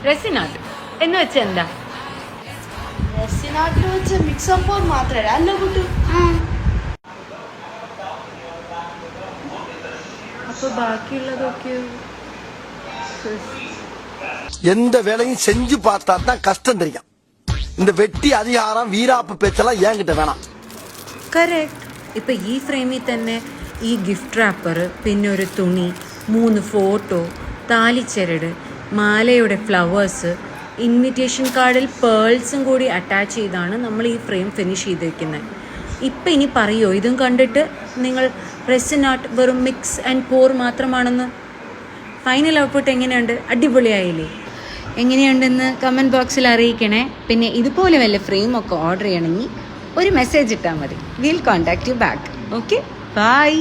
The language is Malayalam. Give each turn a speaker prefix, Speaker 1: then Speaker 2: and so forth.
Speaker 1: റെസിൻ ആർട്ട് എന്ന് വെച്ചാൽ എന്താ?
Speaker 2: റെസിൻ ആർട്ടിൽ വെച്ച് മിക്സ് അപ്പ് പോർ മാത്രമല്ല അല്ല കുട്ടു.
Speaker 1: അപ്പൊ ബാക്കിയുള്ളതൊക്കെ
Speaker 3: எந்த வேலையும் செஞ்சு பார்த்தா தான் கஷ்டம் தெரியும். இந்த வெட்டி அதிகாரம் வீராப்பு பேச்செல்லாம் என்கிட்ட வேணாம்.
Speaker 1: കറക്റ്റ്. ഇപ്പം ഈ ഫ്രെയിമിൽ തന്നെ ഈ ഗിഫ്റ്റ് റാപ്പർ, പിന്നെ ഒരു തുണി, 3 ഫോട്ടോ, താലിച്ചരട്, മാലയുടെ ഫ്ലവേഴ്സ്, ഇൻവിറ്റേഷൻ കാർഡിൽ പേൾസും കൂടി അറ്റാച്ച് ചെയ്താണ് നമ്മൾ ഈ ഫ്രെയിം ഫിനിഷ് ചെയ്തിരിക്കുന്നത്. ഇപ്പം ഇനി പറയുമോ ഇതും കണ്ടിട്ട് നിങ്ങൾ റെസിൻ ആർട്ട് വെറും മിക്സ് ആൻഡ് പോർ മാത്രമാണെന്ന്? ഫൈനൽ ഔട്ട്പുട്ട് എങ്ങനെയുണ്ട്? അടിപൊളിയായില്ലേ? എങ്ങനെയുണ്ടെന്ന് കമൻറ്റ് ബോക്സിൽ അറിയിക്കണേ. പിന്നെ ഇതുപോലെ വല്ല ഫ്രെയിമൊക്കെ ഓർഡർ ചെയ്യണമെങ്കിൽ ഒരു മെസ്സേജ് ഇട്ടാൽ മതി. Will contact you back. Okay, by.